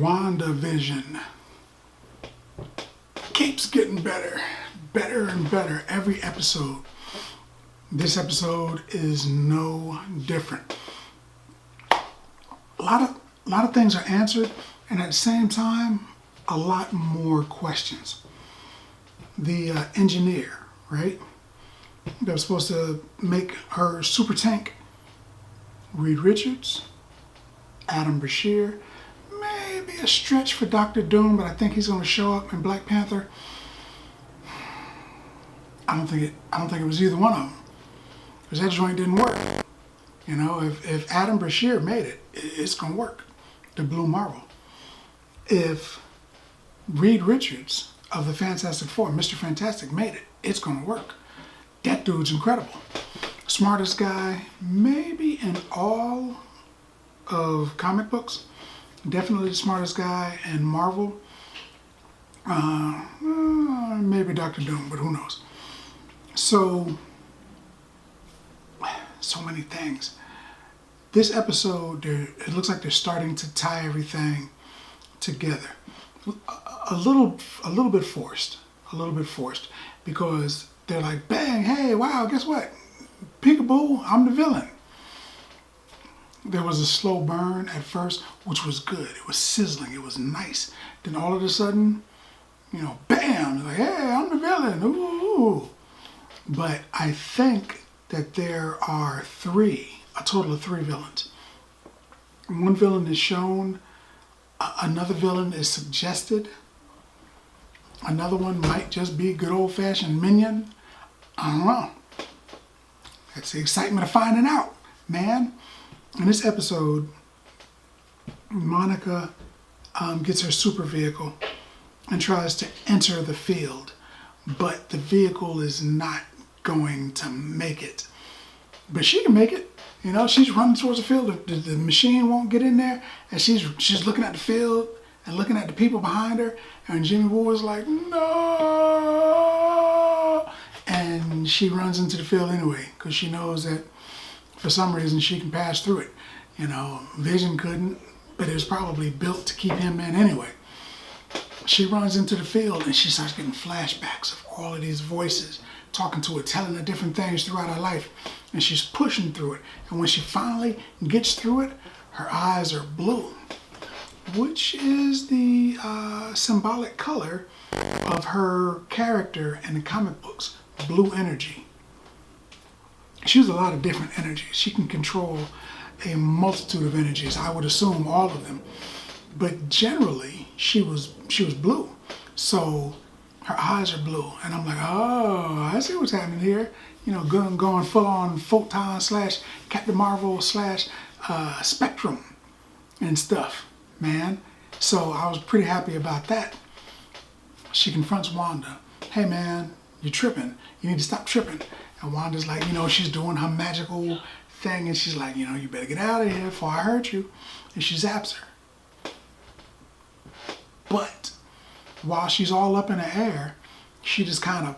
WandaVision keeps getting better and better every episode. This episode is no different. A lot of things are answered, and at the same time, a lot more questions. The engineer, right? That was supposed to make her super tank. Reed Richards, Adam Brashear, maybe a stretch for Dr. Doom, but I think he's going to show up in Black Panther. I don't think it was either one of them, because that joint didn't work. You know, if Adam Brashear made it, it's going to work. The Blue Marvel. If Reed Richards of the Fantastic Four, Mr. Fantastic, made it, it's going to work. That dude's incredible. Smartest guy, maybe in all of comic books. Definitely the smartest guy in Marvel. Maybe Dr. Doom, but who knows. So many things. This episode, it looks like they're starting to tie everything together. A little bit forced, because they're like, bang, hey, wow, guess what? Peekaboo, I'm the villain. There was a slow burn at first, which was good. It was sizzling. It was nice. Then all of a sudden, bam, like, hey, I'm the villain. Ooh. But I think that there are a total of three villains. One villain is shown, another villain is suggested, another one might just be a good old-fashioned minion. I don't know. That's the excitement of finding out, man. In this episode, Monica gets her super vehicle and tries to enter the field, but the vehicle is not going to make it. But she can make it. She's running towards the field. The machine won't get in there, and she's looking at the field and looking at the people behind her, and Jimmy Woo is like, no! And she runs into the field anyway, because she knows that for some reason she can pass through it. Vision couldn't, but it was probably built to keep him in anyway. She runs into the field and she starts getting flashbacks of all of these voices talking to her, telling her different things throughout her life. And she's pushing through it. And when she finally gets through it, her eyes are blue, which is the symbolic color of her character in the comic books, blue energy. She has a lot of different energies. She can control a multitude of energies. I would assume all of them. But generally, she was blue. So her eyes are blue. And I'm like, oh, I see what's happening here. Going full on Photon / Captain Marvel / Spectrum and stuff, man. So I was pretty happy about that. She confronts Wanda. Hey, man, you're tripping. You need to stop tripping. And Wanda's like, she's doing her magical thing, and she's like, you better get out of here before I hurt you. And she zaps her. But while she's all up in the air, she just kind of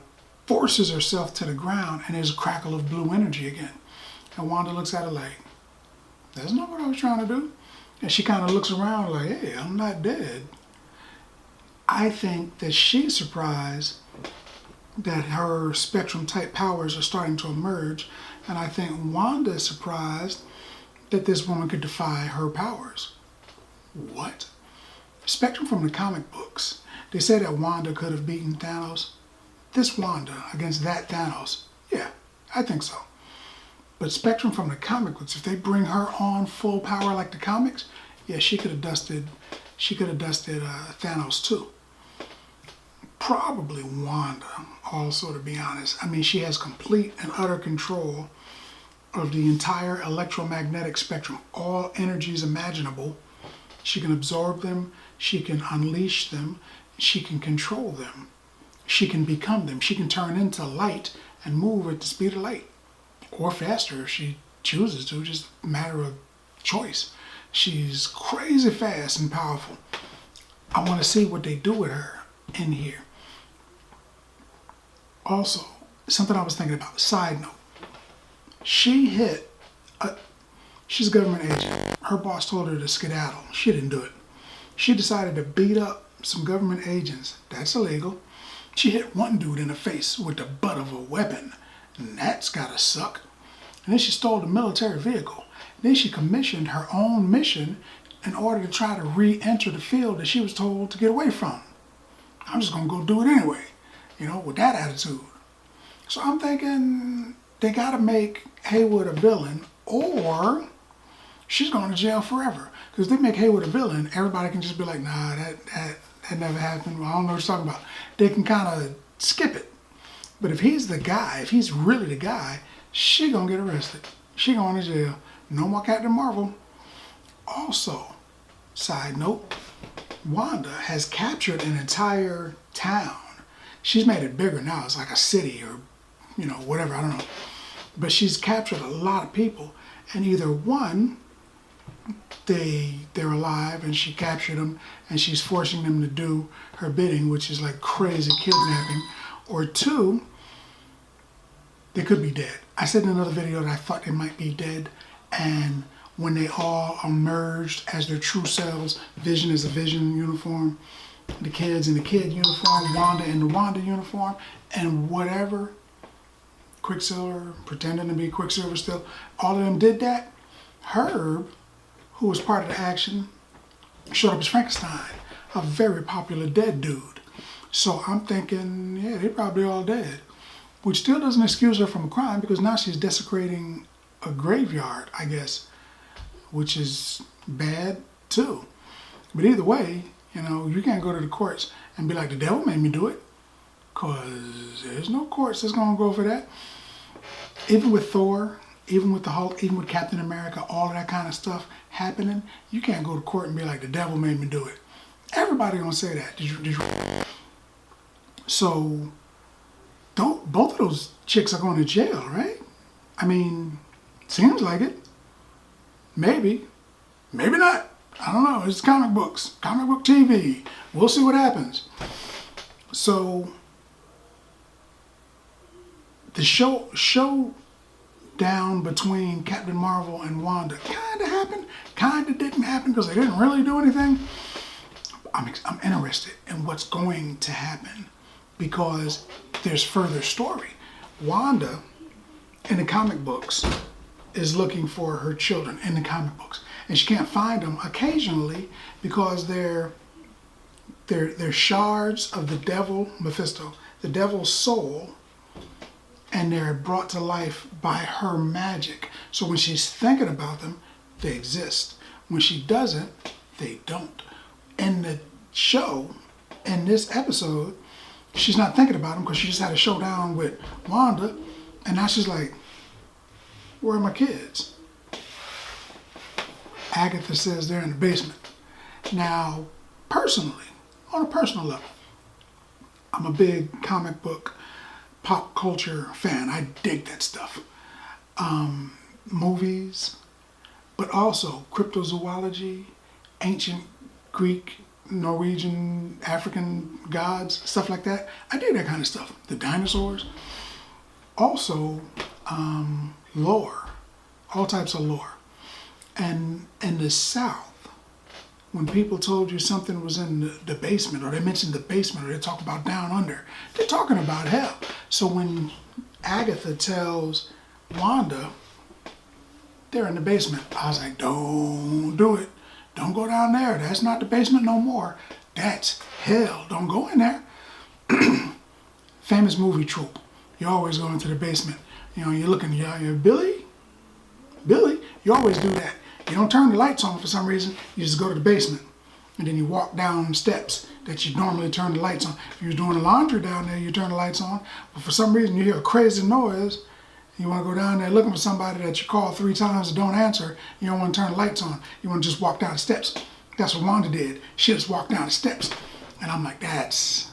forces herself to the ground, and there's a crackle of blue energy again. And Wanda looks at her like, that's not what I was trying to do. And she kind of looks around like, hey, I'm not dead. I think that she's surprised that her spectrum type powers are starting to emerge, and I think Wanda is surprised that this woman could defy her powers. What? Spectrum from the comic books. They say that Wanda could have beaten Thanos. This Wanda against that Thanos. Yeah, I think so. But Spectrum from the comic books, if they bring her on full power like the comics, yeah, she could have dusted Thanos too. Probably Wanda also, to be honest. I mean, she has complete and utter control of the entire electromagnetic spectrum, all energies imaginable. She can absorb them, she can unleash them, she can control them, she can become them, she can turn into light and move at the speed of light, or faster if she chooses to, just a matter of choice. She's crazy fast and powerful. I want to see what they do with her in here. Also, something I was thinking about, side note. She's a government agent. Her boss told her to skedaddle. She didn't do it. She decided to beat up some government agents. That's illegal. She hit one dude in the face with the butt of a weapon. And that's gotta suck. And then she stole the military vehicle. Then she commissioned her own mission in order to try to re-enter the field that she was told to get away from. I'm just gonna go do it anyway, with that attitude. So I'm thinking they gotta make Haywood a villain, or she's going to jail forever. Because if they make Haywood a villain, everybody can just be like, nah, that never happened. Well, I don't know what you're talking about. They can kind of skip it. But if he's the guy, if he's really the guy, she gonna get arrested. She going to jail. No more Captain Marvel. Also, side note, Wanda has captured an entire town. She's made it bigger now. It's like a city or, whatever, I don't know. But she's captured a lot of people. And either one, they're alive and she captured them and she's forcing them to do her bidding, which is like crazy kidnapping. Or two, they could be dead. I said in another video that I thought they might be dead, and when they all are merged as their true selves, Vision is a Vision uniform, the kids in the kid uniform, Wanda in the Wanda uniform, and whatever, Quicksilver, pretending to be Quicksilver still, all of them did that. Herb, who was part of the action, showed up as Frankenstein, a very popular dead dude. So I'm thinking, yeah, they're probably all dead. Which still doesn't excuse her from a crime, because now she's desecrating a graveyard, I guess, which is bad too. But either way, you can't go to the courts and be like, the devil made me do it, because there's no courts that's going to go for that. Even with Thor, even with the Hulk, even with Captain America, all of that kind of stuff happening, you can't go to court and be like, the devil made me do it. Everybody gonna say that. Did you? So, both of those chicks are going to jail, right? I mean, seems like it. Maybe. Maybe not. I don't know. It's comic books. Comic book TV. We'll see what happens. So, the showdown between Captain Marvel and Wanda kind of happened, kind of didn't happen, because they didn't really do anything. I'm interested in what's going to happen, because there's further story. Wanda, in the comic books, is looking for her children in the comic books, and she can't find them occasionally because they're shards of the devil, Mephisto, the devil's soul, and they're brought to life by her magic. So when she's thinking about them, they exist. When she doesn't, they don't. In the show, in this episode, she's not thinking about them because she just had a showdown with Wanda, and now she's like, where are my kids? Agatha says they're in the basement. Now, personally, on a personal level, I'm a big comic book, pop culture fan. I dig that stuff. Movies, but also cryptozoology, ancient Greek, Norwegian, African gods, stuff like that. I dig that kind of stuff. The dinosaurs. Also, lore, all types of lore. And in the South, when people told you something was in the basement, or they mentioned the basement, or they talk about down under, they're talking about hell. So when Agatha tells Wanda they're in the basement, I was like, don't do it. Don't go down there. That's not the basement no more. That's hell. Don't go in there. Famous movie trope. You always go into the basement. You're looking, you're Billy? You always do that. You don't turn the lights on for some reason. You just go to the basement. And then you walk down steps that you normally turn the lights on. If you're doing the laundry down there, you turn the lights on. But for some reason, you hear a crazy noise. You want to go down there looking for somebody that you call 3 times and don't answer. You don't want to turn the lights on. You want to just walk down the steps. That's what Wanda did. She just walked down the steps. And I'm like, that's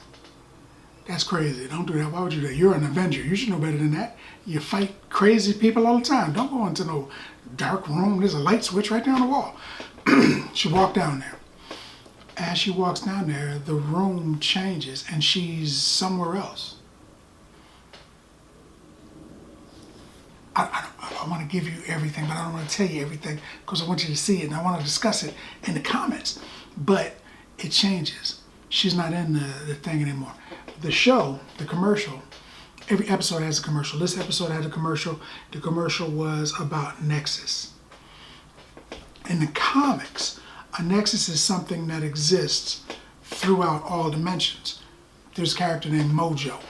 crazy. Don't do that. Why would you do that? You're an Avenger. You should know better than that. You fight crazy people all the time. Don't go into no dark room. There's a light switch right down the wall. She walked down there. As she walks down there, the room changes and she's somewhere else. I want to give you everything, but I don't want to tell you everything because I want you to see it and I want to discuss it in the comments. But it changes. She's not in the thing anymore. The show, the commercial, every episode has a commercial. This episode had a commercial. The commercial was about Nexus. In the comics, a Nexus is something that exists throughout all dimensions. There's a character named Mojo.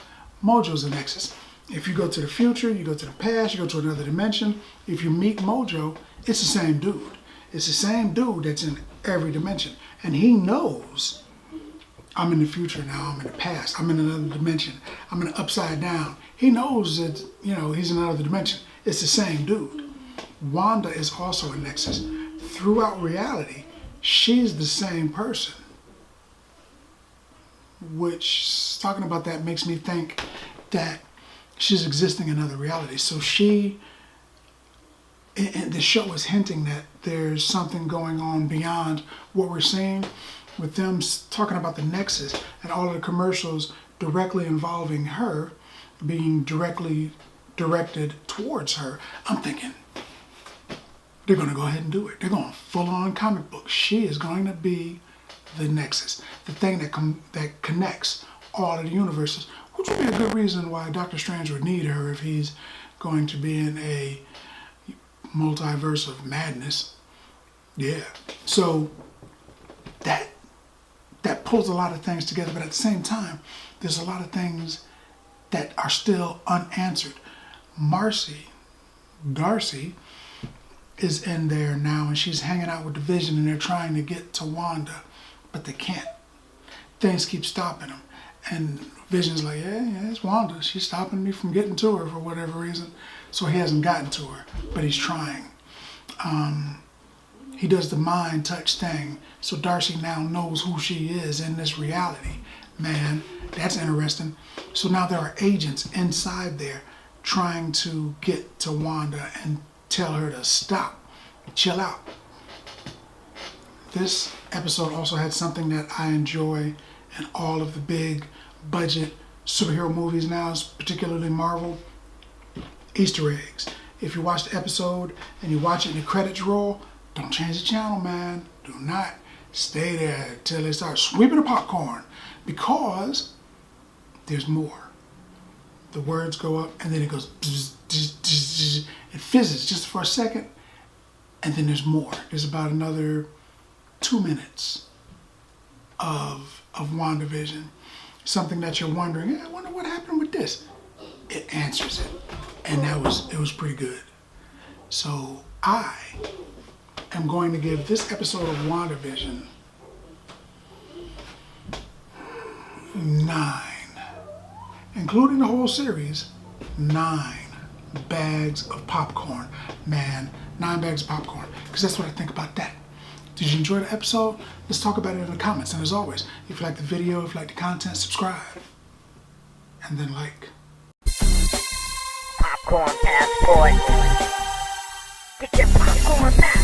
Mojo's a Nexus. If you go to the future, you go to the past, you go to another dimension, if you meet Mojo, it's the same dude. It's the same dude that's in every dimension. And he knows, I'm in the future now, I'm in the past, I'm in another dimension, I'm in the upside down. He knows that, he's in another dimension. It's the same dude. Wanda is also a Nexus. Throughout reality, she's the same person. Which, talking about that makes me think that she's existing in other realities. So and the show is hinting that there's something going on beyond what we're seeing, with them talking about the Nexus and all of the commercials directly involving her, being directly directed towards her. I'm thinking, they're going to go ahead and do it. They're going full on comic book. She is going to be the Nexus, the thing that connects all of the universes, which would be a good reason why Doctor Strange would need her if he's going to be in a multiverse of madness. Yeah. So that pulls a lot of things together, but at the same time, there's a lot of things that are still unanswered. Darcy is in there now, and she's hanging out with the Vision, and they're trying to get to Wanda, but they can't. Things keep stopping them. And Vision's like, yeah, it's Wanda. She's stopping me from getting to her for whatever reason. So he hasn't gotten to her, but he's trying. He does the mind touch thing. So Darcy now knows who she is in this reality. Man, that's interesting. So now there are agents inside there trying to get to Wanda and tell her to stop, chill out. This episode also had something that I enjoy in all of the big budget superhero movies now, particularly Marvel: Easter eggs. If you watch the episode and you watch it and the credits roll, don't change the channel, man. Do not stay there till they start sweeping the popcorn, because there's more. The words go up and then it goes, it fizzes just for a second, and then there's more. There's about another 2 minutes of WandaVision. Something that you're wondering, I wonder what happened with this. It answers it. And it was pretty good. So I am going to give this episode of WandaVision 9. Including the whole series, 9 bags of popcorn. Man, 9 bags of popcorn. Because that's what I think about that. Did you enjoy the episode? Let's talk about it in the comments. And as always, if you like the video, if you like the content, subscribe. And then like. Popcorn passport. Get your popcorn passport.